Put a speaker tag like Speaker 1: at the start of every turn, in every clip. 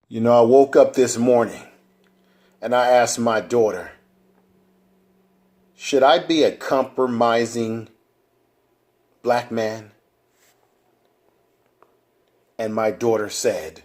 Speaker 1: You know, I woke up this morning and I asked my daughter, should I be a compromising black man? And my daughter said,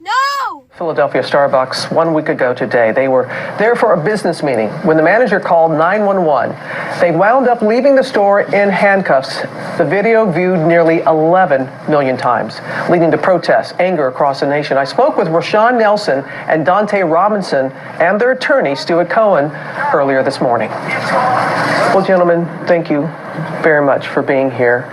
Speaker 2: no! Philadelphia Starbucks 1 week ago today. They were there for a business meeting when the manager called 911. They wound up leaving the store in handcuffs. The video viewed nearly 11 million times, leading to protests, anger across the nation. I spoke with Rashawn Nelson and Dante Robinson and their attorney, Stuart Cohen, earlier this morning. Well, gentlemen, thank you very much for being here.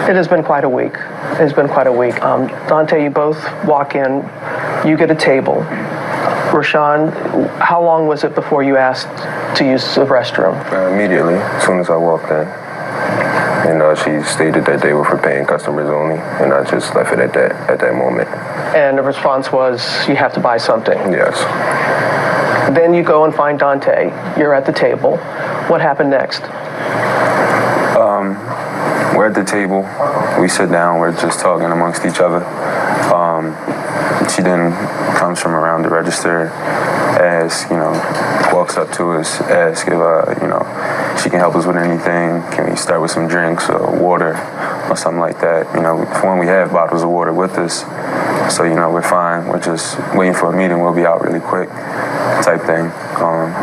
Speaker 2: It has been quite a week. It has been quite a week. Dante, you both walk in, you get a table. Rashawn, how long was it before you asked to use the restroom?
Speaker 3: Immediately, as soon as I walked in. And she stated that they were for paying customers only, and I just left it at that moment.
Speaker 2: And the response was, you have to buy something?
Speaker 3: Yes.
Speaker 2: Then you go and find Dante. You're at the table. What happened next?
Speaker 3: We're at the table. We sit down. We're just talking amongst each other. She then comes from around the register, walks up to us, asks if, she can help us with anything. Can we start with some drinks or water or something like that? For when we have bottles of water with us. So, we're fine. We're just waiting for a meeting. We'll be out really quick type thing.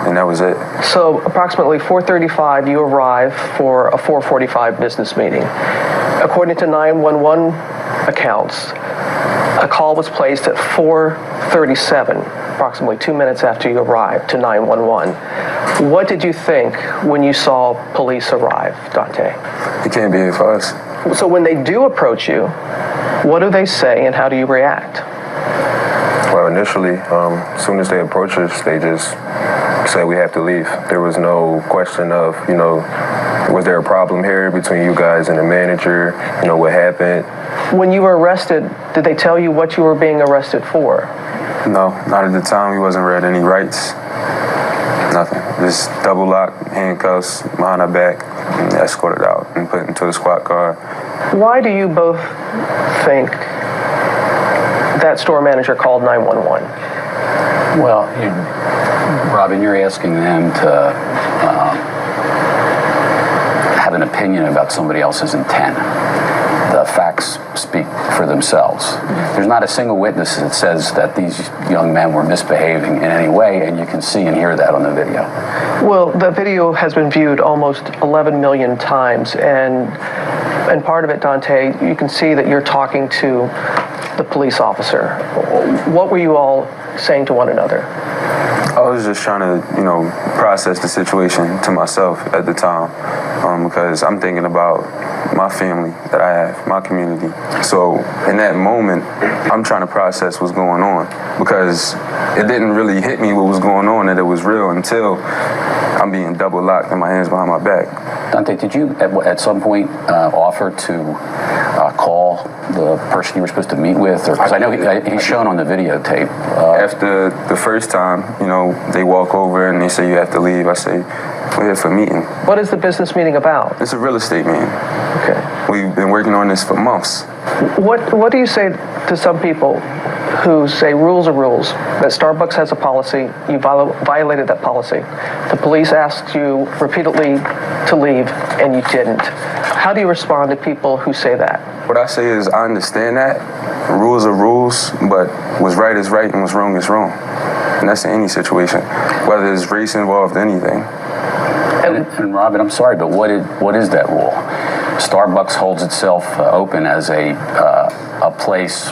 Speaker 3: And that was it.
Speaker 2: So approximately 4:35, you arrive for a 4:45 business meeting. According to 911 accounts, a call was placed at 4:37, approximately 2 minutes after you arrived, to 911. What did you think when you saw police arrive, Dante?
Speaker 3: It can't be here for us.
Speaker 2: So when they do approach you, what do they say and how do you react?
Speaker 3: Well, initially, as soon as they approached us, they just said we have to leave. There was no question of, was there a problem here between you guys and the manager? What happened?
Speaker 2: When you were arrested, did they tell you what you were being arrested for?
Speaker 3: No, not at the time. He wasn't read any rights. Nothing. Just double lock, handcuffs, behind our back, and escorted out and put into the squad car.
Speaker 2: Why do you both think that store manager called 911?
Speaker 4: Well, Robin, you're asking them to have an opinion about somebody else's intent. The facts speak for themselves. There's not a single witness that says that these young men were misbehaving in any way, and you can see and hear that on the video.
Speaker 2: Well, the video has been viewed almost 11 million times, and part of it, Dante, you can see that you're talking to the police officer. What were you all saying to one another?
Speaker 3: I was just trying to, process the situation to myself at the time, because I'm thinking about my family that I have, my community. So in that moment, I'm trying to process what's going on, because it didn't really hit me what was going on, that it was real, until I'm being double locked and my hands behind my back.
Speaker 4: Dante, did you at some point offer to call the person you were supposed to meet with? Because I know he's shown on the videotape.
Speaker 3: After the first time, they walk over and they say you have to leave. I say, we're here for a meeting.
Speaker 2: What is the business meeting about?
Speaker 3: It's a real estate meeting.
Speaker 2: Okay.
Speaker 3: We've been working on this for months.
Speaker 2: What do you say to some people who say rules are rules, that Starbucks has a policy, you violated that policy. The police asked you repeatedly to leave, and you didn't. How do you respond to people who say that?
Speaker 3: What I say is I understand that. Rules are rules, but what's right is right and what's wrong is wrong. And that's in any situation, whether there's race involved, anything.
Speaker 4: And Robin, I'm sorry, but what is that rule? Starbucks holds itself open as a place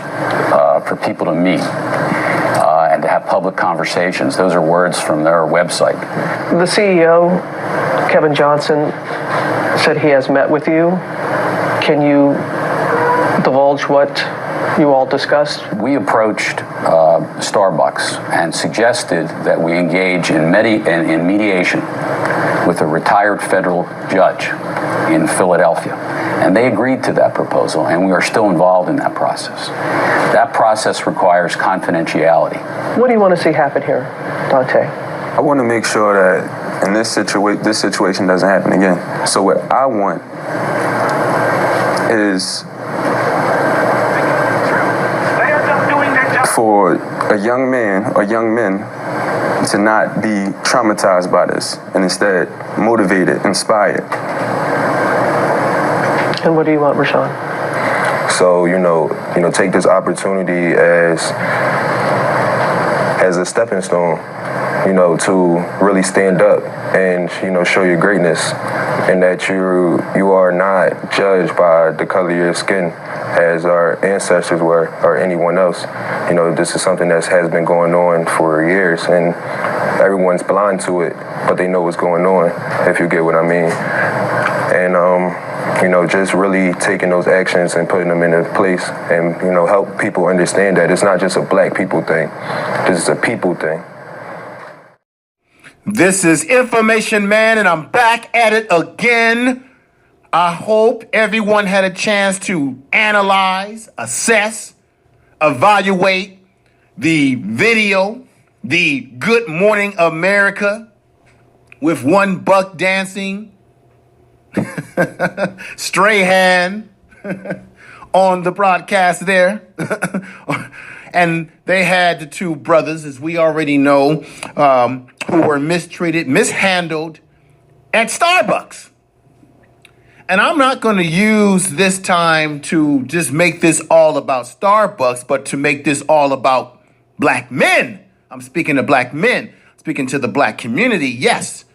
Speaker 4: for people to meet and to have public conversations. Those are words from their website.
Speaker 2: The CEO, Kevin Johnson, said he has met with you. Can you divulge what you all discussed?
Speaker 4: We approached Starbucks and suggested that we engage in mediation with a retired federal judge in Philadelphia. And they agreed to that proposal, and we are still involved in that process. That process requires confidentiality.
Speaker 2: What do you want to see happen here, Dante?
Speaker 3: I want to make sure that in this situation doesn't happen again. So what I want is for a young man or young men to not be traumatized by this and instead motivated, inspired.
Speaker 2: And what do you want, Rashawn?
Speaker 5: So, take this opportunity as a stepping stone, to really stand up and, show your greatness, and that you are not judged by the color of your skin as our ancestors were or anyone else. This is something that has been going on for years, and everyone's blind to it, but they know what's going on, if you get what I mean. And, just really taking those actions and putting them into place and, help people understand that it's not just a black people thing. This is a people thing.
Speaker 1: This is Information Man, and I'm back at it again. I hope everyone had a chance to analyze, assess, evaluate the video, the Good Morning America with one buck dancing, Strahan on the broadcast there. And they had the two brothers, as we already know, who were mistreated, mishandled at Starbucks. And I'm not going to use this time to just make this all about Starbucks, but to make this all about black men. I'm speaking to black men, speaking to the black community. Yes,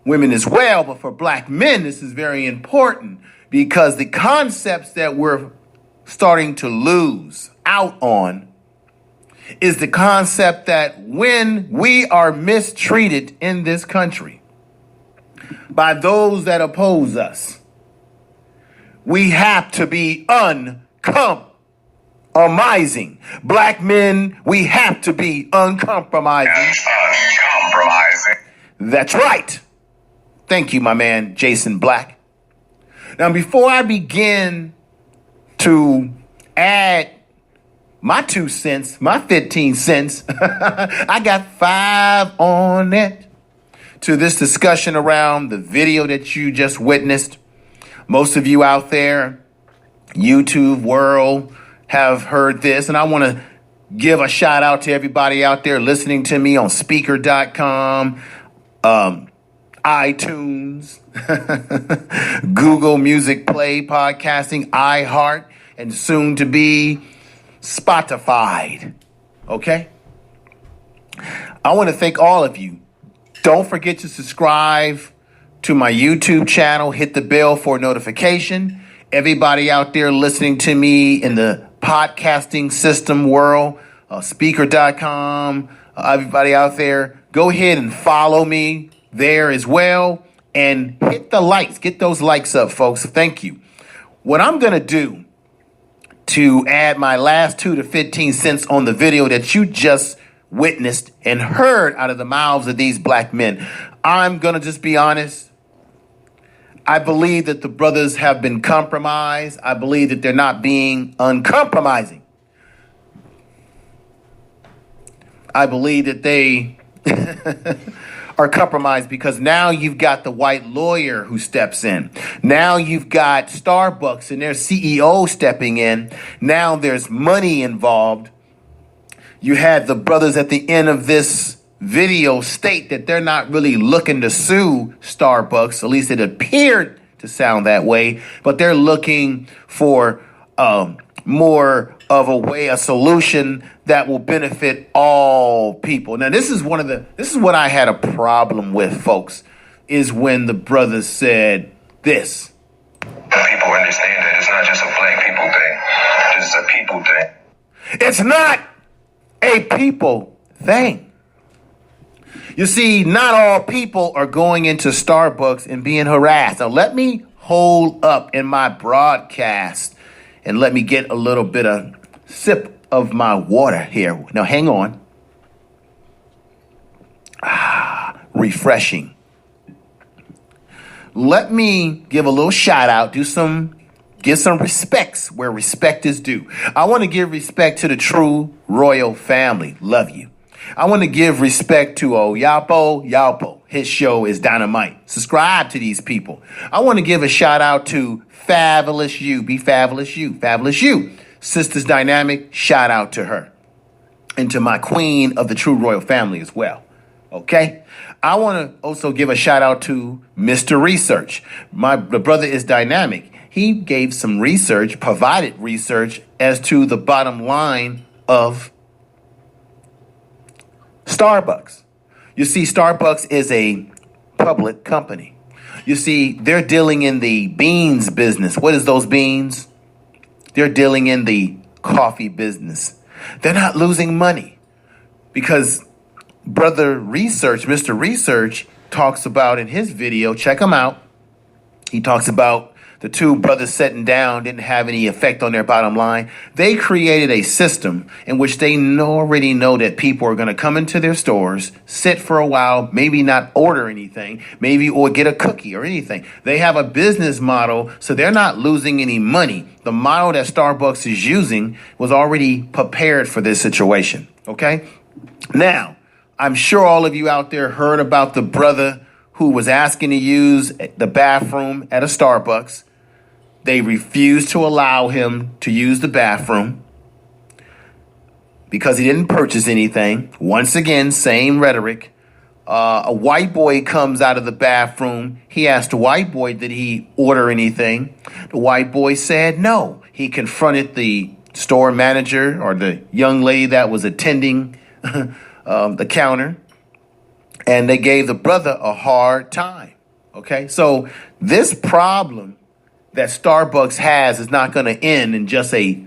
Speaker 1: women as well, but for black men, this is very important because the concepts that we're starting to lose out on is the concept that when we are mistreated in this country by those that oppose us, we have to be uncompromising. Black men, we have to be uncompromising.
Speaker 6: Uncompromising.
Speaker 1: That's right. Thank you, my man, Jason Black. Now, before I begin to add my 2 cents, my 15 cents, I got 5 on it to this discussion around the video that you just witnessed. Most of you out there, YouTube world, have heard this, and I want to give a shout out to everybody out there listening to me on speaker.com, iTunes, Google Music Play, podcasting, iHeart, and soon to be Spotify. Okay? I want to thank all of you. Don't forget to subscribe to my YouTube channel. Hit the bell for notification. Everybody out there listening to me in the podcasting system world, speaker.com, everybody out there, go ahead and follow me there as well. And hit the likes. Get those likes up, folks. Thank you. What I'm going to do to add my last 2 to 15 cents on the video that you just witnessed and heard out of the mouths of these black men, I'm going to just be honest. I believe that the brothers have been compromised. I believe that they're not being uncompromising. I believe that they are compromised because now you've got the white lawyer who steps in. Now you've got Starbucks and their CEO stepping in. Now there's money involved. You had the brothers at the end of this video state that they're not really looking to sue Starbucks. At least it appeared to sound that way. But they're looking for more of a solution that will benefit all people. Now, this is what I had a problem with, folks, is when the brothers said this.
Speaker 6: People understand that it's not just a black people thing. This is a people thing.
Speaker 1: It's not a people thing. You see, not all people are going into Starbucks and being harassed. Now, let me hold up in my broadcast and let me get a little bit of sip of my water here. Now, hang on. Refreshing. Let me give a little shout out, give some respects where respect is due. I want to give respect to the true royal family. Love you. I want to give respect to Yapo. His show is dynamite. Subscribe to these people. I want to give a shout out to Fabulous You. Be Fabulous You. Fabulous You. Sisters Dynamic. Shout out to her. and to my queen of the true royal family as well. Okay? I want to also give a shout out to Mr. Research. The brother is dynamic. He gave some research, provided research as to the bottom line of Starbucks. You see, Starbucks is a public company. You see, they're dealing in the beans business. What is those beans? They're dealing in the coffee business. They're not losing money because Brother Research, Mr. Research, talks about in his video, check him out. He talks about the two brothers sitting down didn't have any effect on their bottom line. They created a system in which they already know that people are going to come into their stores, sit for a while, maybe not order anything, maybe or get a cookie or anything. They have a business model, so they're not losing any money. The model that Starbucks is using was already prepared for this situation. Okay? Now, I'm sure all of you out there heard about the brother who was asking to use the bathroom at a Starbucks. They refused to allow him to use the bathroom because he didn't purchase anything. Once again, same rhetoric. A white boy comes out of the bathroom. He asked the white boy, did he order anything? The white boy said no. He confronted the store manager or the young lady that was attending the counter, and they gave the brother a hard time. Okay, so this problem that Starbucks has is not going to end in just a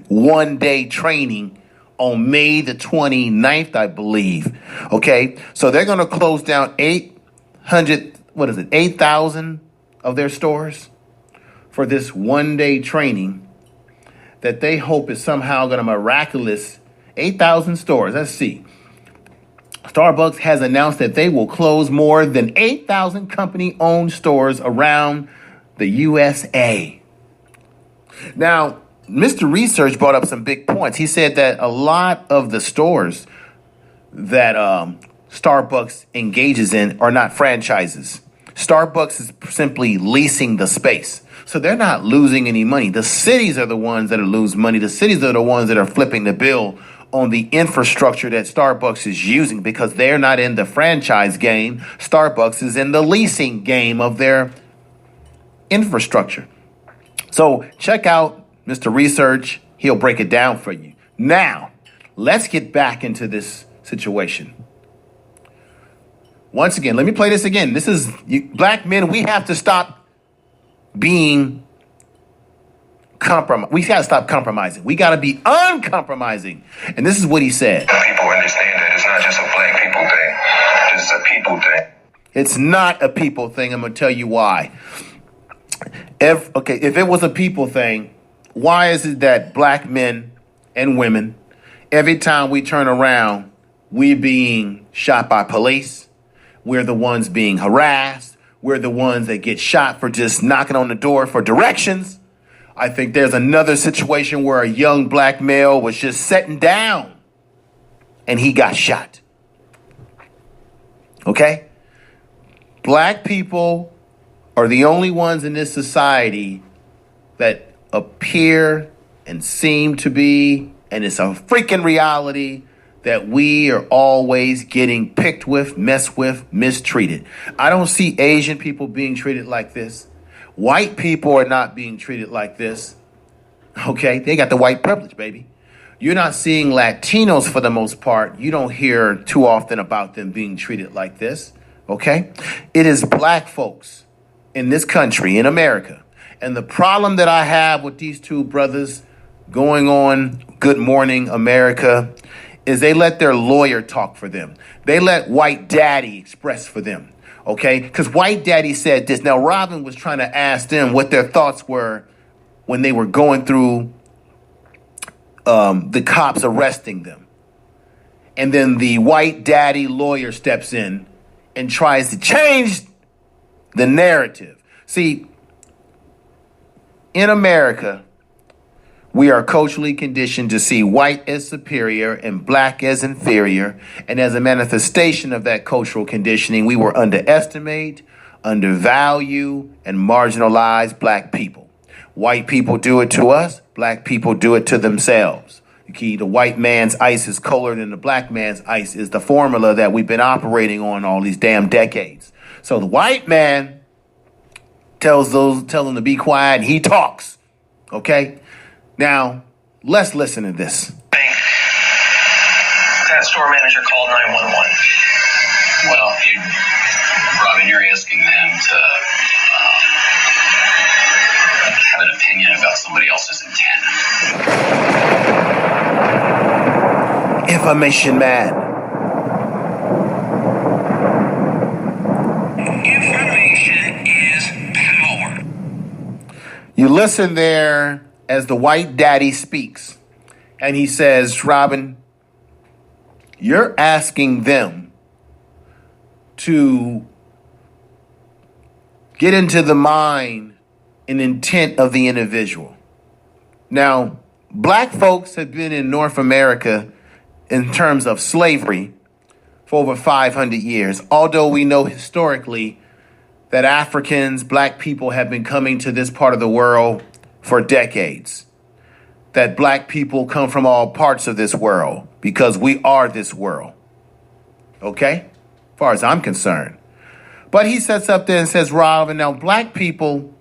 Speaker 1: one-day training on May the 29th, I believe. Okay, so they're going to close down 8,000 of their stores for this one-day training that they hope is somehow going to miraculous 8,000 stores. Let's see. Starbucks has announced that they will close more than 8,000 company-owned stores around the USA. Now, Mr. Research brought up some big points. He said that a lot of the stores that Starbucks engages in are not franchises. Starbucks is simply leasing the space. So they're not losing any money. The cities are the ones that are losing money. The cities are the ones that are flipping the bill on the infrastructure that Starbucks is using because they're not in the franchise game. Starbucks is in the leasing game of their infrastructure. So check out Mr. Research. He'll break it down for you. Now, let's get back into this situation. Once again, let me play this again. This is black men. We have to stop being compromised. We got to stop compromising. We got to be uncompromising. And this is what he said.
Speaker 6: People understand that it's not just a black people thing. It's a people thing.
Speaker 1: It's not a people thing. I'm going to tell you why. If it was a people thing, why is it that black men and women, every time we turn around, we're being shot by police? We're the ones being harassed. We're the ones that get shot for just knocking on the door for directions. I think there's another situation where a young black male was just sitting down and he got shot. Okay? Black people are the only ones in this society that appear and seem to be, and it's a freaking reality, that we are always getting picked with, messed with, mistreated. I don't see Asian people being treated like this. White people are not being treated like this. Okay? They got the white privilege, baby. You're not seeing Latinos for the most part. You don't hear too often about them being treated like this. Okay? It is black folks in this country, in America. And the problem that I have with these two brothers going on Good Morning America is they let their lawyer talk for them. They let White Daddy express for them. Okay? Because White Daddy said this. Now, Robin was trying to ask them what their thoughts were when they were going through the cops arresting them. And then the White Daddy lawyer steps in and tries to change the narrative. See, in America, we are culturally conditioned to see white as superior and black as inferior. And as a manifestation of that cultural conditioning, we will underestimate, undervalue, and marginalize black people. White people do it to us. Black people do it to themselves. The white man's ice is colder than the black man's ice is the formula that we've been operating on all these damn decades. So the white man tell them to be quiet, and he talks. Okay? Now, let's listen to this.
Speaker 6: That store manager called 911.
Speaker 7: Well, Robin, you're asking them to have an opinion about somebody else's intent.
Speaker 1: Information man.
Speaker 7: Information is power.
Speaker 1: You listen there as the white daddy speaks, and he says, Robin, you're asking them to get into the mind and intent of the individual. Now, black folks have been in North America in terms of slavery for over 500 years, although we know historically that Africans, black people have been coming to this part of the world for decades, that black people come from all parts of this world because we are this world. Okay? As far as I'm concerned. But he sets up there and says, Robin, now black people,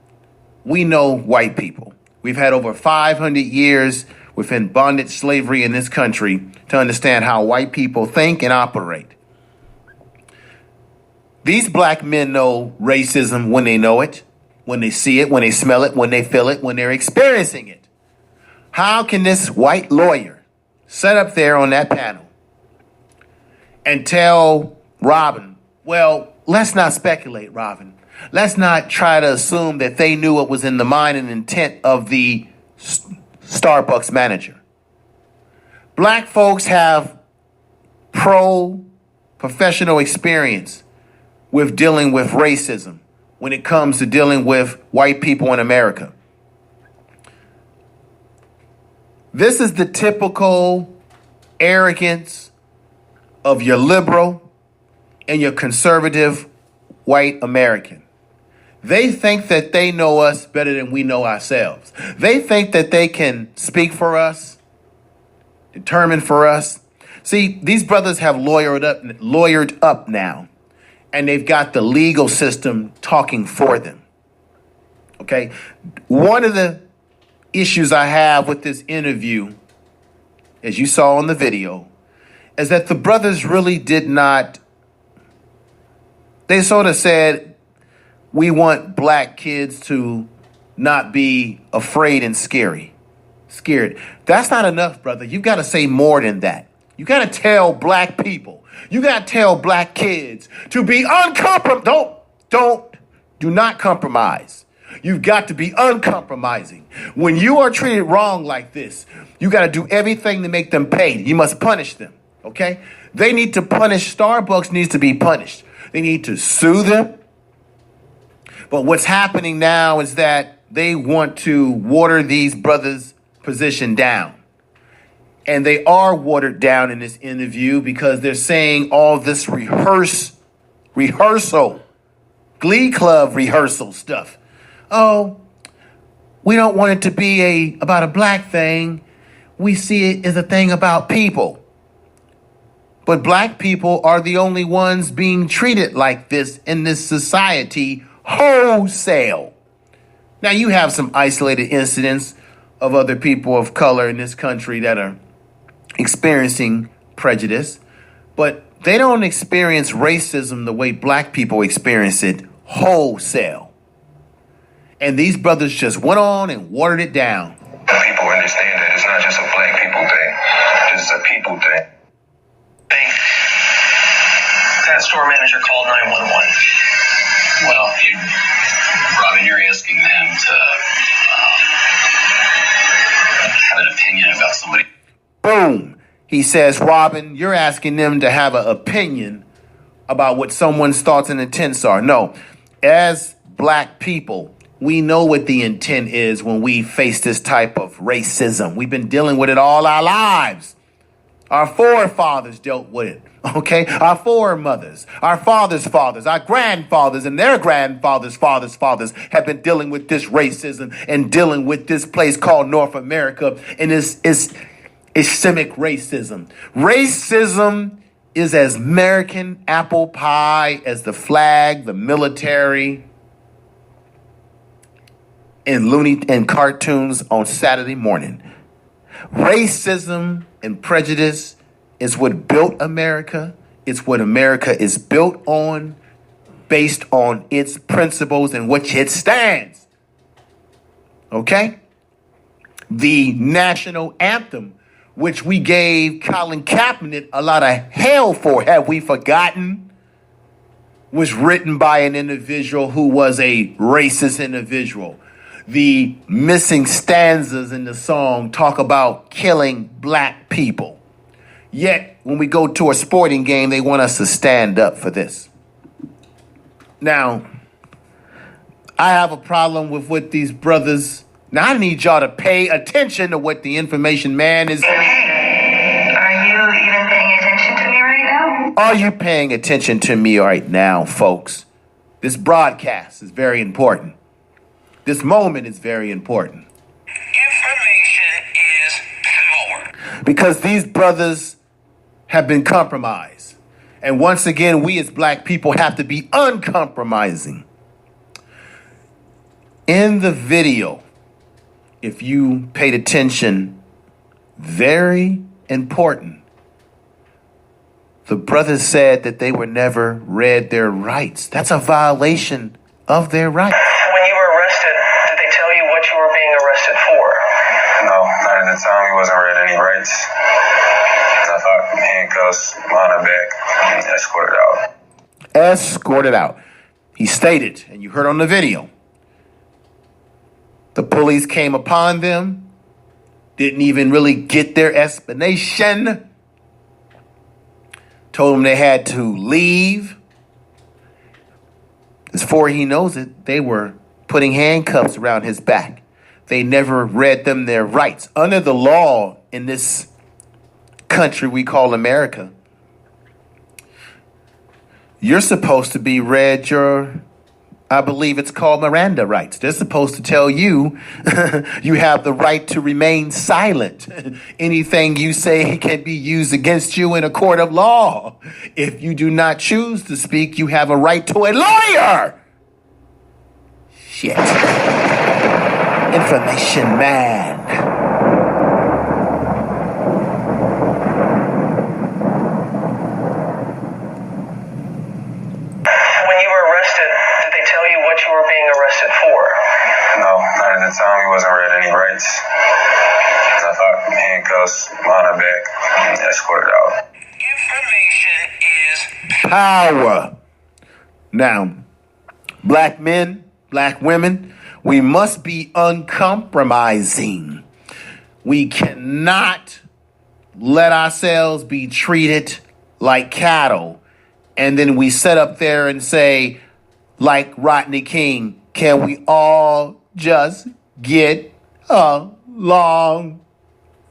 Speaker 1: we know white people. We've had over 500 years within bondage slavery in this country to understand how white people think and operate. These black men know racism when they know it, when they see it, when they smell it, when they feel it, when they're experiencing it. How can this white lawyer sit up there on that panel and tell Robin, well, let's not speculate, Robin. Let's not try to assume that they knew what was in the mind and intent of the Starbucks manager. Black folks have professional experience with dealing with racism when it comes to dealing with white people in America. This is the typical arrogance of your liberal and your conservative white American. They think that they know us better than we know ourselves. They think that they can speak for us, determine for us. See, these brothers have lawyered up now, and they've got the legal system talking for them. Okay? One of the issues I have with this interview, as you saw on the video, is that the brothers really did not, they sort of said, we want black kids to not be afraid and scared. That's not enough, brother. You've got to say more than that. You got to tell black people, you got to tell black kids to be uncompromising. Do not compromise. You've got to be uncompromising. When you are treated wrong like this, you got to do everything to make them pay. You must punish them, okay? They need to punish. Starbucks needs to be punished. They need to sue them. But what's happening now is that they want to water these brothers' position down. And they are watered down in this interview because they're saying all this rehearsal, Glee Club rehearsal stuff. Oh, we don't want it to be about a black thing. We see it as a thing about people. But black people are the only ones being treated like this in this society wholesale. Now, you have some isolated incidents of other people of color in this country that are experiencing prejudice, but they don't experience racism the way black people experience it wholesale. And these brothers just went on and watered it down.
Speaker 6: People understand that it's not just a black people thing. It's a people thing. That store manager called 911.
Speaker 7: Well, Robin, you're asking them to have an opinion about somebody.
Speaker 1: Boom. He says, Robin, you're asking them to have an opinion about what someone's thoughts and intents are. No, as black people, we know what the intent is when we face this type of racism. We've been dealing with it all our lives. Our forefathers dealt with it, okay? Our foremothers, our fathers' fathers, our grandfathers, and their grandfathers' fathers have been dealing with this racism and dealing with this place called North America. And systemic racism. Racism is as American apple pie as the flag, the military, and cartoons on Saturday morning. Racism and prejudice is what built America. It's what America is built on, based on its principles and which it stands. Okay? The national anthem, which we gave Colin Kaepernick a lot of hell for, have we forgotten, was written by an individual who was a racist individual. The missing stanzas in the song talk about killing black people. Yet, when we go to a sporting game, they want us to stand up for this. Now, I have a problem with what these brothers... Now, I need y'all to pay attention to what the information man is...
Speaker 8: Hey, are you even paying attention to me right now?
Speaker 1: Are you paying attention to me right now, folks? This broadcast is very important. This moment is very important.
Speaker 7: Information is power.
Speaker 1: Because these brothers have been compromised. And once again, we as black people have to be uncompromising. In the video, if you paid attention, very important, the brothers said that they were never read their rights. That's a violation of their rights.
Speaker 2: When you were arrested, did they tell you what you were being arrested for?
Speaker 3: No, not at the time. He wasn't read any rights. I thought handcuffs, line her back, and escorted out.
Speaker 1: Escorted out. He stated, and you heard on the video, the police came upon them, didn't even really get their explanation, told them they had to leave. Before he knows it, they were putting handcuffs around his back. They never read them their rights. Under the law in this country we call America, you're supposed to be read your, I believe it's called Miranda rights. They're supposed to tell you you have the right to remain silent. Anything you say can be used against you in a court of law. If you do not choose to speak, you have a right to a lawyer. Shit. Information man.
Speaker 2: You were being arrested for?
Speaker 3: No, not at the time. He wasn't read any rights. I thought handcuffs, line her back, and escorted out.
Speaker 7: Information is
Speaker 1: power. Now, black men, black women, we must be uncompromising. We cannot let ourselves be treated like cattle, and then we sit up there and say, like Rodney King, can we all just get along?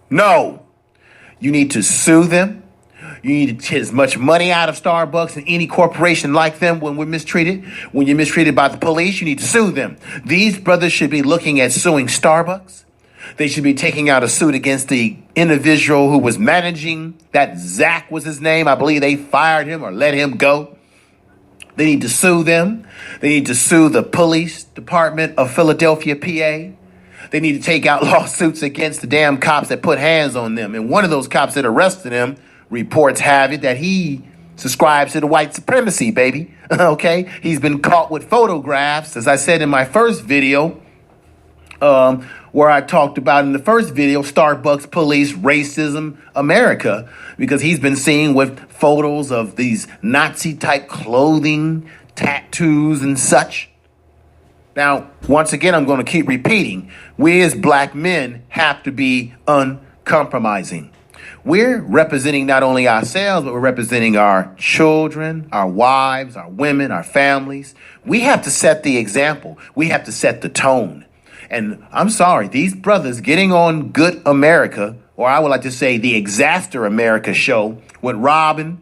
Speaker 1: No. You need to sue them. You need to get as much money out of Starbucks and any corporation like them when we're mistreated. When you're mistreated by the police, you need to sue them. These brothers should be looking at suing Starbucks. They should be taking out a suit against the individual who was managing that. Zach was his name. I believe they fired him or let him go. They need to sue them. They need to sue the police department of Philadelphia, PA. They need to take out lawsuits against the damn cops that put hands on them. And one of those cops that arrested him, reports have it that he subscribes to the white supremacy, baby. Okay? He's been caught with photographs, as I said in my first video, where I talked about in the first video, Starbucks police racism America, because he's been seen with photos of these Nazi-type clothing, tattoos, and such. Now, once again, I'm going to keep repeating. We as black men have to be uncompromising. We're representing not only ourselves, but we're representing our children, our wives, our women, our families. We have to set the example. We have to set the tone. And I'm sorry, these brothers getting on Good America, or I would like to say the Exaster America show with Robin,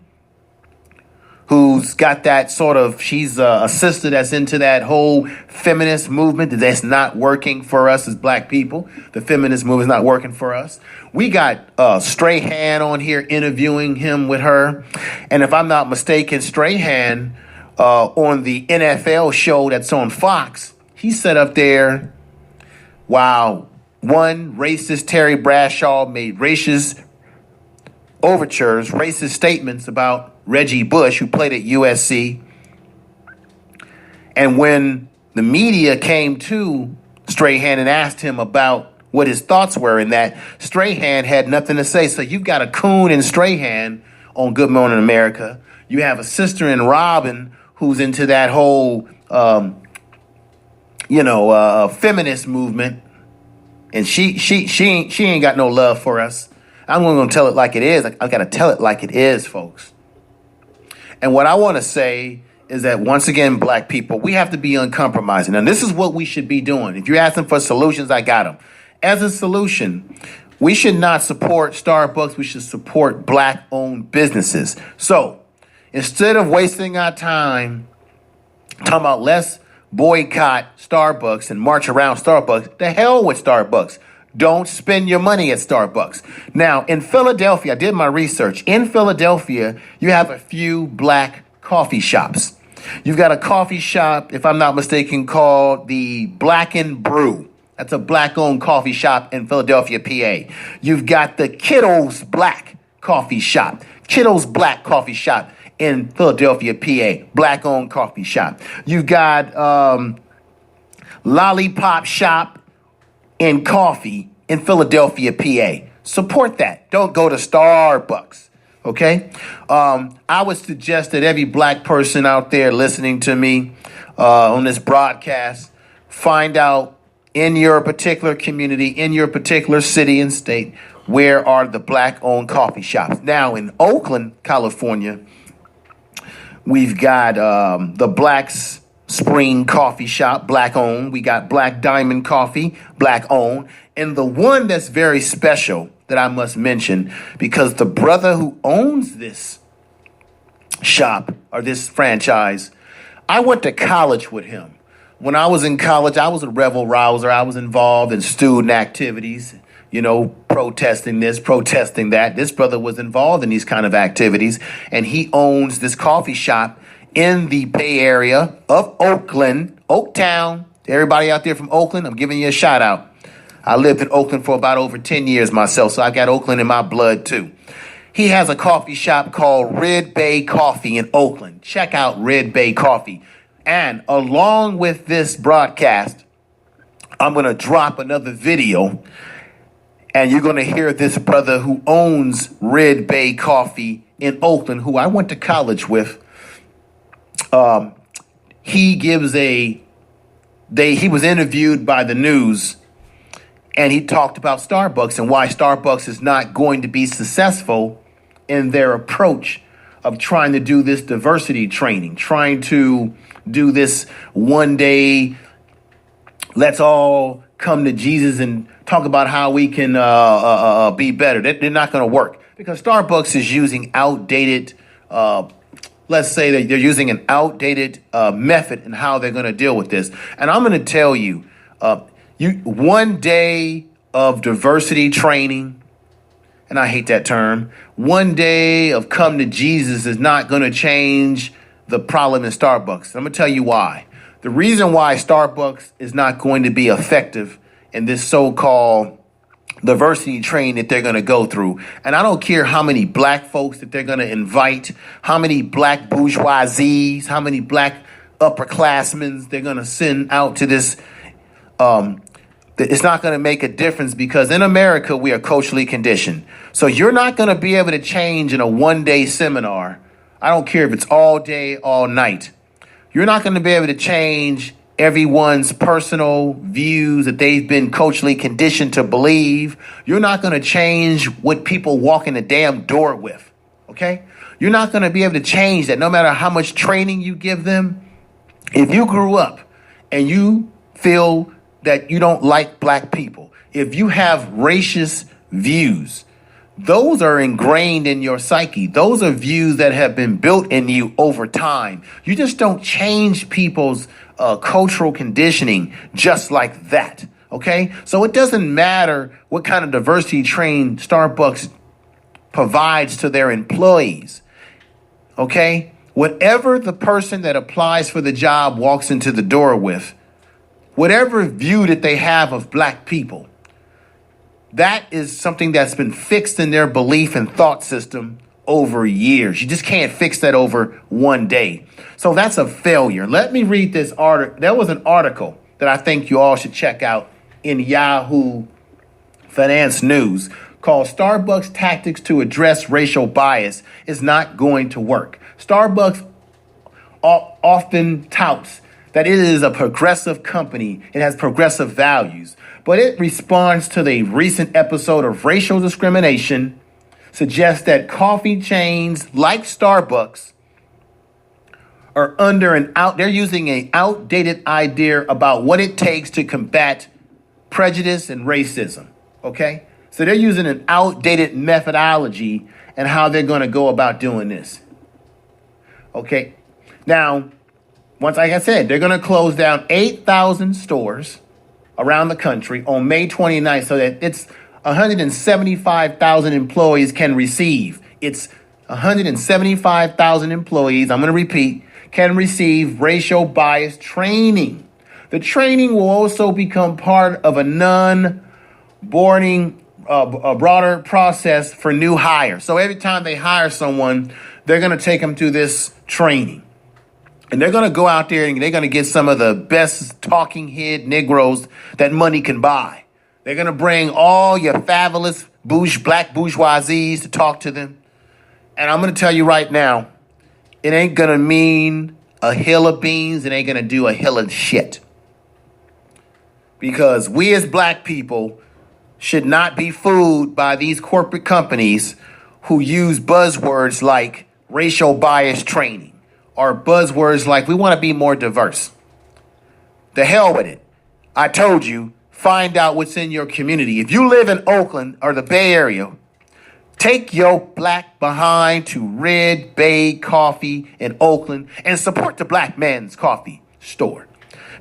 Speaker 1: who's got that sort of, she's a sister that's into that whole feminist movement that's not working for us as black people. The feminist movement is not working for us. We got Strahan on here interviewing him with her. And if I'm not mistaken, Strahan on the NFL show that's on Fox, he sat up there while one racist Terry Bradshaw made racist overtures, racist statements about Reggie Bush, who played at USC. And when the media came to Strahan and asked him about what his thoughts were in that, Strahan had nothing to say. So you've got a coon in Strahan on Good Morning America. You have a sister in Robin who's into that whole, feminist movement. And she ain't got no love for us. I'm going to tell it like it is. I got to tell it like it is, folks. And what I want to say is that, once again, black people, we have to be uncompromising. And this is what we should be doing. If you're asking for solutions, I got them. As a solution, we should not support Starbucks. We should support black-owned businesses. So instead of wasting our time talking about let's boycott Starbucks and march around Starbucks, the hell with Starbucks. Don't spend your money at Starbucks. Now, in Philadelphia, I did my research. In Philadelphia, you have a few black coffee shops. You've got a coffee shop, if I'm not mistaken, called the Black and Brew. That's a black-owned coffee shop in Philadelphia, PA. You've got the Kiddo's Black Coffee Shop. Kiddo's Black Coffee Shop in Philadelphia, PA. Black-owned coffee shop. You've got Lollipop Shop in coffee in Philadelphia, PA. Support that. Don't go to Starbucks, okay? I would suggest that every black person out there listening to me on this broadcast find out in your particular community, in your particular city and state, where are the black-owned coffee shops. Now, in Oakland, California, we've got the Black's Spring Coffee Shop, black-owned. We got Black Diamond Coffee, black-owned. And the one that's very special that I must mention, because the brother who owns this shop or this franchise, I went to college with him. When I was in college, I was a rebel rouser. I was involved in student activities, protesting this, protesting that. This brother was involved in these kind of activities, and he owns this coffee shop in the Bay Area of Oakland, Oaktown. Everybody out there from Oakland, I'm giving you a shout out. I lived in Oakland for about over 10 years myself, so I got Oakland in my blood too. He has a coffee shop called Red Bay Coffee in Oakland. Check out Red Bay Coffee. And along with this broadcast, I'm going to drop another video, and you're going to hear this brother who owns Red Bay Coffee in Oakland, who I went to college with. He was interviewed by the news, and he talked about Starbucks and why Starbucks is not going to be successful in their approach of trying to do this diversity training, trying to do this one day, let's all come to Jesus and talk about how we can be better. They're not going to work because Starbucks is using outdated let's say that they're using an outdated method in how they're going to deal with this. And I'm going to tell you, one day of diversity training, and I hate that term, one day of come to Jesus is not going to change the problem in Starbucks. I'm going to tell you why. The reason why Starbucks is not going to be effective in this so-called diversity training that they're going to go through. And I don't care how many black folks that they're going to invite, how many black bourgeoisies, how many black upperclassmen they're going to send out to this. It's not going to make a difference because in America, we are culturally conditioned. So you're not going to be able to change in a one-day seminar. I don't care if it's all day, all night. You're not going to be able to change everyone's personal views that they've been culturally conditioned to believe. You're not going to change what people walk in the damn door with, okay? You're not going to be able to change that no matter how much training you give them. If you grew up and you feel that you don't like black people, if you have racist views, those are ingrained in your psyche. Those are views that have been built in you over time. You just don't change people's cultural conditioning just like that. Okay? So it doesn't matter what kind of diversity train Starbucks provides to their employees. Okay? Whatever the person that applies for the job walks into the door with, whatever view that they have of black people, that is something that's been fixed in their belief and thought system over years. You just can't fix that over one day. So that's a failure. Let me read this article. There was an article that I think you all should check out in Yahoo Finance News called Starbucks Tactics to Address Racial Bias is Not Going to Work. Starbucks often touts that it is a progressive company. It has progressive values, but it responds to the recent episode of racial discrimination, suggests that coffee chains like Starbucks are they're using an outdated idea about what it takes to combat prejudice and racism. Okay? So they're using an outdated methodology and how they're going to go about doing this. Okay? Now, once, like I said, they're going to close down 8,000 stores around the country on May 29th so that it's 175,000 employees can receive. It's 175,000 employees, I'm going to repeat, can receive racial bias training. The training will also become part of a non-boarding, a broader process for new hires. So every time they hire someone, they're going to take them through this training. And they're going to go out there and they're going to get some of the best talking head Negroes that money can buy. They're going to bring all your fabulous black bourgeoisies to talk to them. And I'm going to tell you right now, it ain't going to mean a hill of beans. It ain't going to do a hill of shit. Because we as black people should not be fooled by these corporate companies who use buzzwords like racial bias training. Or buzzwords like we want to be more diverse. The hell with it. I told you, find out what's in your community. If you live in Oakland or the Bay Area, take your black behind to Red Bay Coffee in Oakland and support the Black Man's Coffee store.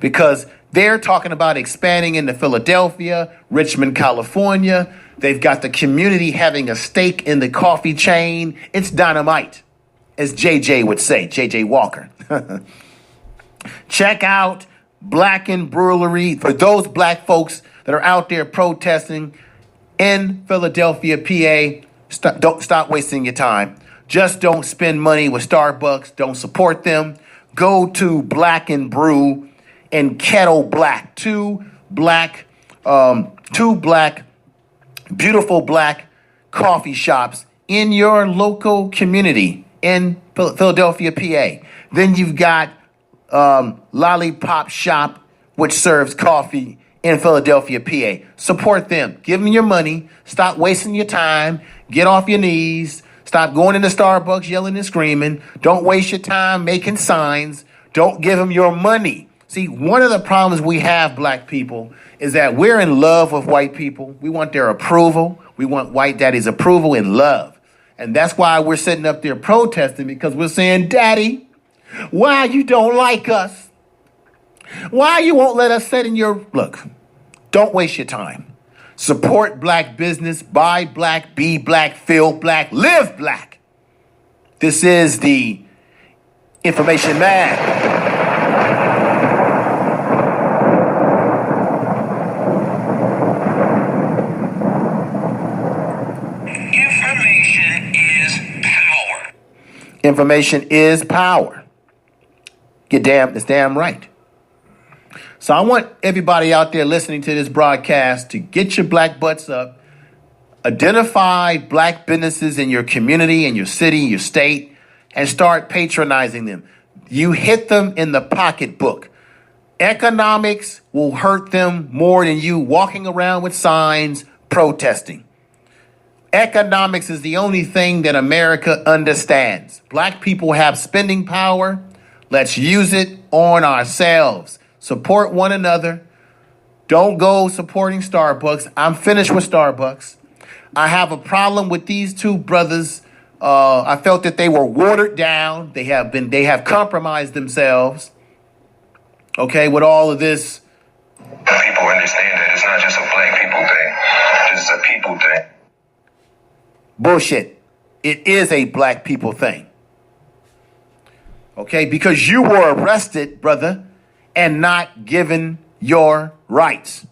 Speaker 1: Because they're talking about expanding into Philadelphia, Richmond, California. They've got the community having a stake in the coffee chain. It's dynamite, as JJ would say, JJ Walker. Check out Black and Brewery for those black folks that are out there protesting in Philadelphia, PA. Don't stop wasting your time. Just don't spend money with Starbucks. Don't support them. Go to Black and Brew and Kettle Black. Two beautiful black coffee shops in your local community in Philadelphia, PA. Then you've got Lollipop Shop, which serves coffee in Philadelphia, PA. Support them. Give them your money. Stop wasting your time. Get off your knees. Stop going into Starbucks yelling and screaming. Don't waste your time making signs. Don't give them your money. See, one of the problems we have, black people, is that we're in love with white people. We want their approval. We want white daddy's approval and love. And that's why we're sitting up there protesting, because we're saying, Daddy, why you don't like us? Why you won't let us sit in your... Look, don't waste your time. Support black business, buy black, be black, feel black, live black. This is the Information Man. Information is power. It's damn right. So I want everybody out there listening to this broadcast to get your black butts up, identify black businesses in your community, in your city, your state, and start patronizing them. You hit them in the pocketbook. Economics will hurt them more than you walking around with signs protesting. Economics is the only thing that America understands. Black people have spending power. Let's use it on ourselves. Support one another. Don't go supporting Starbucks. I'm finished with Starbucks. I have a problem with these two brothers. I felt that they were watered down. They have compromised themselves. Okay, with all of this.
Speaker 6: People understand that it's not just a black people thing. This is a people thing.
Speaker 1: Bullshit. It is a black people thing. Okay, because you were arrested, brother, and not given your rights.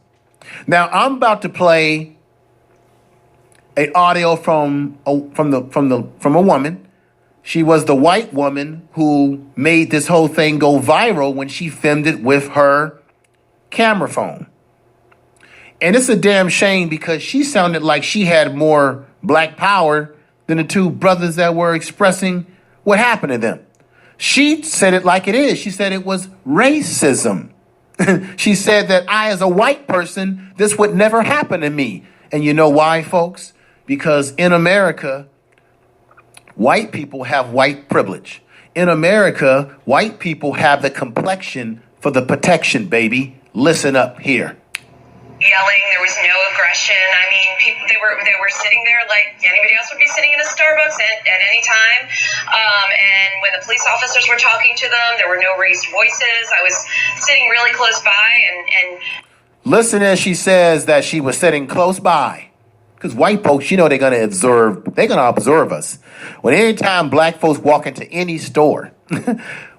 Speaker 1: Now I'm about to play an audio from a woman. She was the white woman who made this whole thing go viral when she filmed it with her camera phone. And it's a damn shame because she sounded like she had more black power than the two brothers that were expressing what happened to them. She said it like it is. She said it was racism. She said that I, as a white person, this would never happen to me. And you know why, folks? Because in America, white people have white privilege. In America, white people have the complexion for the protection, baby. Listen up here.
Speaker 8: Yelling, there was no aggression. I mean, people they were sitting there like anybody else would be sitting in a Starbucks at any time. And when the police officers were talking to them, there were no raised voices. I was sitting really close by and
Speaker 1: listen as she says that she was sitting close by. Because white folks, you know, they're gonna observe us. When anytime black folks walk into any store,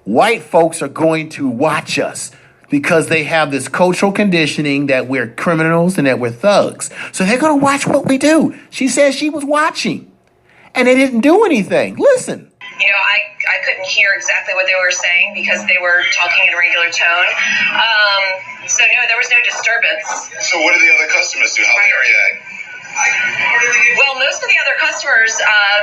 Speaker 1: white folks are going to watch us. Because they have this cultural conditioning that we're criminals and that we're thugs. So they're going to watch what we do. She says she was watching. And they didn't do anything. Listen.
Speaker 8: you know, I couldn't hear exactly what they were saying because they were talking in a regular tone. So no, there was no disturbance.
Speaker 6: So what do the other customers do? How they react?
Speaker 8: Well, most of the other customers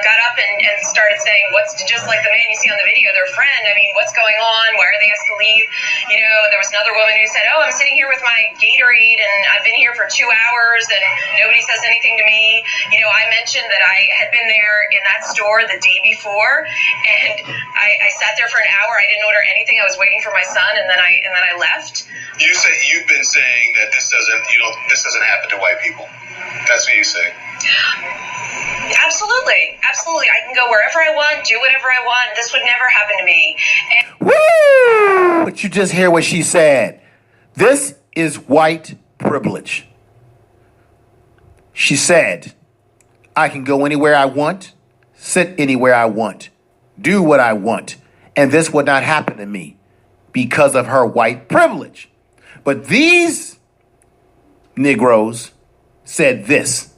Speaker 8: got up and started saying, what's just like the man you see on the video, their friend. I mean, what's going on? Why are they asked to leave? You know, there was another woman who said, oh, I'm sitting here with my Gatorade and I've been here for 2 hours and nobody says anything to me. You know, I mentioned that I had been there in that store the day before and I sat there for an hour. I didn't order anything. I was waiting for my son and then I left.
Speaker 6: You say you've been saying that this doesn't happen to white people. That's what you say.
Speaker 8: Absolutely. Absolutely. I can go wherever I want, do whatever I want. This would never happen to me.
Speaker 1: Woo! But you just hear what she said. This is white privilege. She said, I can go anywhere I want, sit anywhere I want, do what I want, and this would not happen to me because of her white privilege. But these Negroes said this.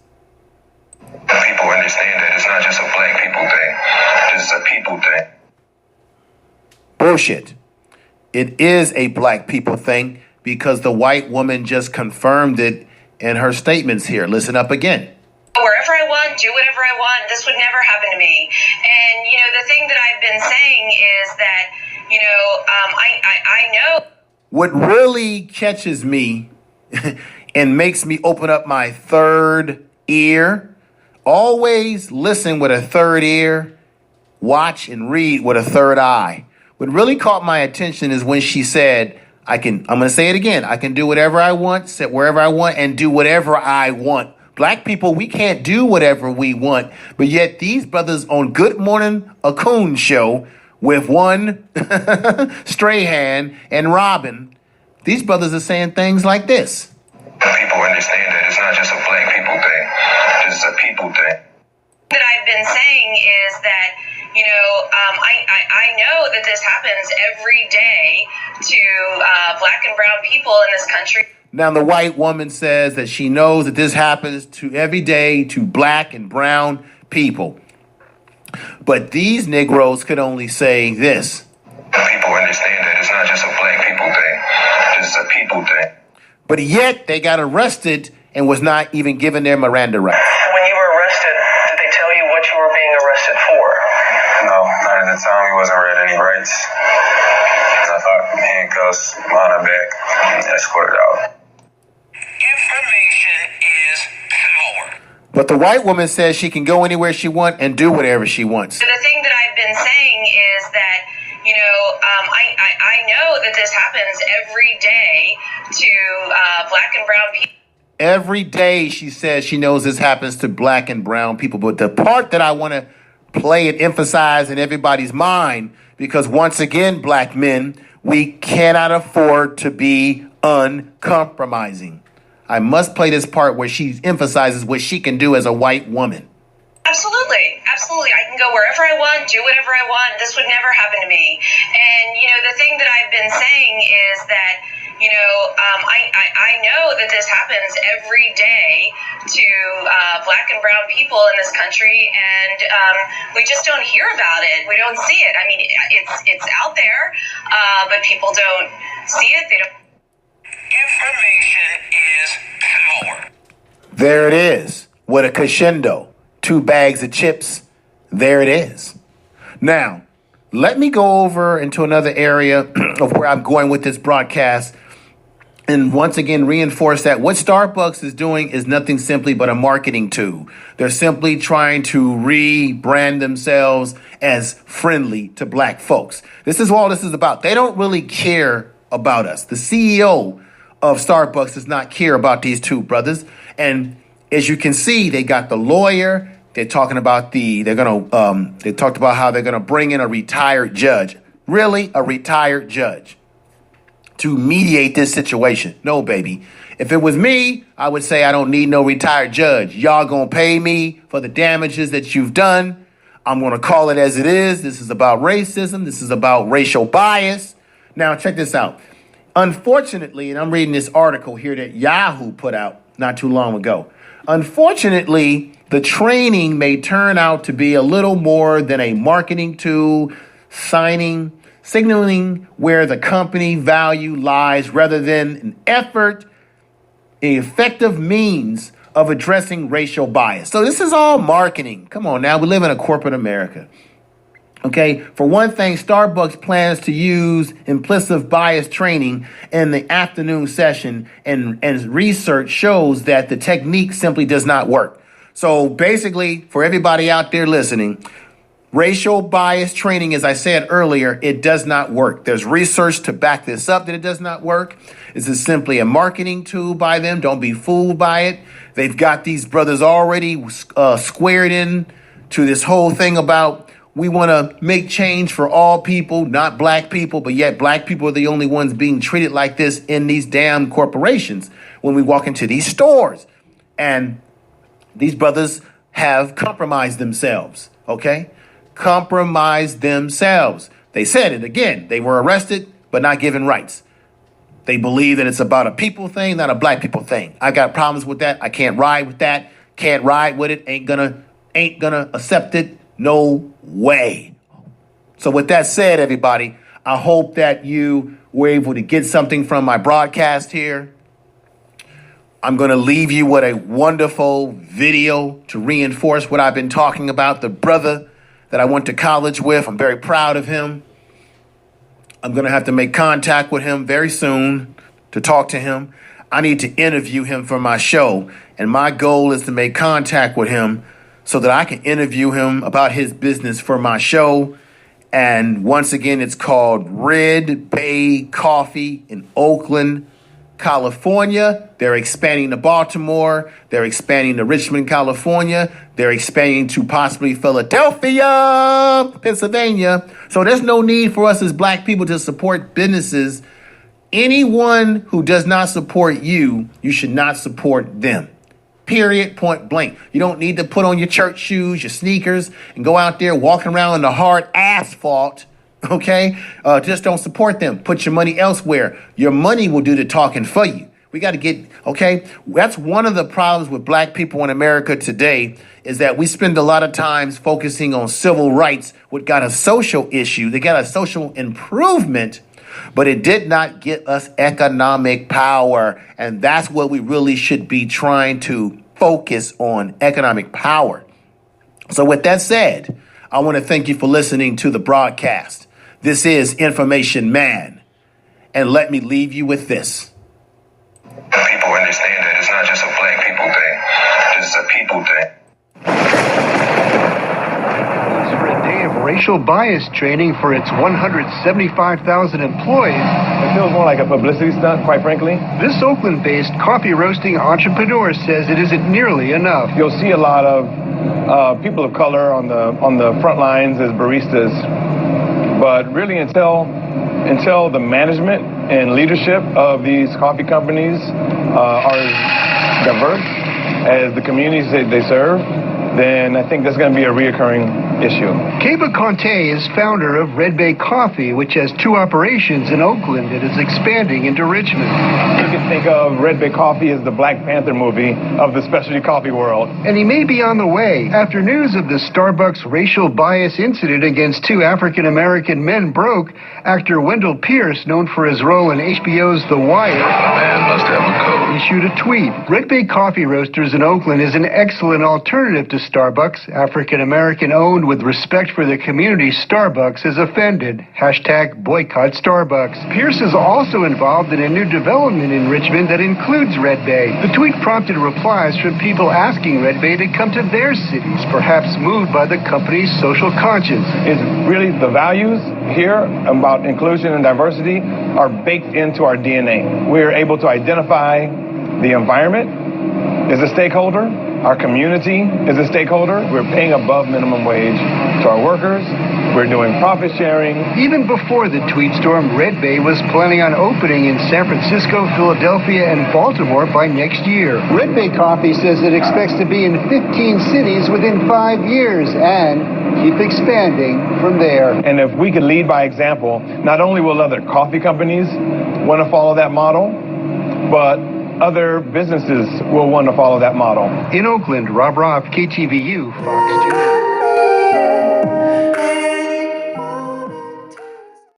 Speaker 6: People understand that it's not just a black people thing. This is a people thing.
Speaker 1: Bullshit. It is a black people thing because the white woman just confirmed it in her statements here. Listen up again.
Speaker 8: Wherever I want, do whatever I want. This would never happen to me. And, you know, the thing that I've been saying is that, you know, I know.
Speaker 1: What really catches me and makes me open up my third ear, always listen with a third ear, watch and read with a third eye. What really caught my attention is when she said, I'm going to say it again. I can do whatever I want, sit wherever I want, and do whatever I want. Black people, we can't do whatever we want. But yet these brothers on Good Morning Akun show with one Strahan and Robin, these brothers are saying things like this.
Speaker 6: People understand that it's not just a black people thing. This is a people thing.
Speaker 8: That I've been saying is that, you know, I know that this happens every day to black and brown people in this country.
Speaker 1: Now, the white woman says that she knows that this happens to every day to black and brown people. But these Negroes could only say this.
Speaker 6: People understand that it's not just a black people thing. This is a people thing.
Speaker 1: But yet they got arrested and was not even given their Miranda rights.
Speaker 2: When you were arrested, did they tell you what you were being arrested for?
Speaker 3: No, not at the time. He wasn't read any rights. I thought handcuffs, line her back, and escorted out.
Speaker 7: Information is power.
Speaker 1: But the white woman says she can go anywhere she wants and do whatever she wants.
Speaker 8: The thing that I've been saying is that, you know, I know that this happens every day to black and brown people.
Speaker 1: Every day she says she knows this happens to black and brown people. But the part that I want to play and emphasize in everybody's mind, because once again, black men, we cannot afford to be uncompromising. I must play this part where she emphasizes what she can do as a white woman.
Speaker 8: Absolutely. Absolutely. I can go wherever I want, do whatever I want. This would never happen to me. And, the thing that I've been saying is that, I know that this happens every day to black and brown people in this country, and we just don't hear about it. We don't see it. I mean, it's out there, but people don't see it. They don't. Information is power.
Speaker 1: There it is. What a crescendo. 2 bags of chips. There it is. Now, let me go over into another area of where I'm going with this broadcast. And once again, reinforce that what Starbucks is doing is nothing simply but a marketing tool. They're simply trying to rebrand themselves as friendly to black folks. This is all this is about. They don't really care about us. The CEO of Starbucks does not care about these 2 brothers. And as you can see, they got the lawyer. They're talking about they talked about how they're going to bring in a retired judge. Really? A retired judge to mediate this situation? No, baby. If it was me, I would say I don't need no retired judge. Y'all gonna pay me for the damages that you've done. I'm gonna call it as it is. This is about racism. This is about racial bias. Now, check this out. Unfortunately, and I'm reading this article here that Yahoo put out not too long ago. Unfortunately, the training may turn out to be a little more than a marketing tool, signaling where the company value lies rather than an effort, an effective means of addressing racial bias. So this is all marketing. Come on now, we live in a corporate America. Okay, for one thing, Starbucks plans to use implicit bias training in the afternoon session, and research shows that the technique simply does not work. So basically, for everybody out there listening, racial bias training, as I said earlier, it does not work. There's research to back this up that it does not work. This is simply a marketing tool by them. Don't be fooled by it. They've got these brothers already squared in to this whole thing about we want to make change for all people, not black people, but yet black people are the only ones being treated like this in these damn corporations when we walk into these stores. And these brothers have compromised themselves, okay? Compromised themselves. They said it again. They were arrested, but not given rights. They believe that it's about a people thing, not a black people thing. I got problems with that. I can't ride with that. Can't ride with it. Ain't gonna accept it. No way. So with that said, everybody, I hope that you were able to get something from my broadcast here. I'm going to leave you with a wonderful video to reinforce what I've been talking about. The brother that I went to college with, I'm very proud of him. I'm going to have to make contact with him very soon to talk to him. I need to interview him for my show, and my goal is to make contact with him so that I can interview him about his business for my show. And once again, it's called Red Bay Coffee in Oakland, California. They're expanding to Baltimore. They're expanding to Richmond, California. They're expanding to possibly Philadelphia, Pennsylvania. So there's no need for us as black people to support businesses. Anyone who does not support you, you should not support them. Period, point blank. You don't need to put on your church shoes, your sneakers, and go out there walking around in the hard asphalt, okay? Just don't support them. Put your money elsewhere. Your money will do the talking for you. We got to get, okay? That's one of the problems with black people in America today is that we spend a lot of times focusing on civil rights, what got a social issue. They got a social improvement, but it did not get us economic power. And that's what we really should be trying to focus on, economic power. So with that said, I want to thank you for listening to the broadcast. This is Information Man. And let me leave you with this.
Speaker 6: People understand that it's not just a black people thing. This is a people thing.
Speaker 9: For a day of racial bias training for its 175,000 employees, It feels more like a publicity stunt, quite frankly.
Speaker 10: This Oakland-based coffee roasting entrepreneur says it isn't nearly enough.
Speaker 9: You'll see a lot of people of color on the front lines as baristas, but really until the management and leadership of these coffee companies are as diverse as the communities they serve, then I think that's going to be a reoccurring issue.
Speaker 10: Keba Konte is founder of Red Bay Coffee, which has 2 operations in Oakland and is expanding into Richmond.
Speaker 9: You can think of Red Bay Coffee as the Black Panther movie of the specialty coffee world.
Speaker 10: And he may be on the way. After news of the Starbucks racial bias incident against 2 African-American men broke, actor Wendell Pierce, known for his role in HBO's The Wire, issued a tweet. Red Bay Coffee Roasters in Oakland is an excellent alternative to Starbucks. African-American owned with respect for the community, Starbucks is offended. # boycott Starbucks. Pierce is also involved in a new development in Richmond that includes Red Bay. The tweet prompted replies from people asking Red Bay to come to their cities, perhaps moved by the company's social conscience.
Speaker 9: It's really the values here about inclusion and diversity are baked into our DNA. We're able to identify the environment as a stakeholder. Our community is a stakeholder. We're paying above minimum wage to our workers. We're doing profit sharing.
Speaker 10: Even before the tweet storm, Red Bay was planning on opening in San Francisco, Philadelphia, and Baltimore by next year. Red Bay Coffee says it expects to be in 15 cities within 5 years and keep expanding from there.
Speaker 9: And if we could lead by example, not only will other coffee companies want to follow that model, but other businesses will want to follow that model.
Speaker 10: In Oakland, Rob Roth, KTVU, Fox 2.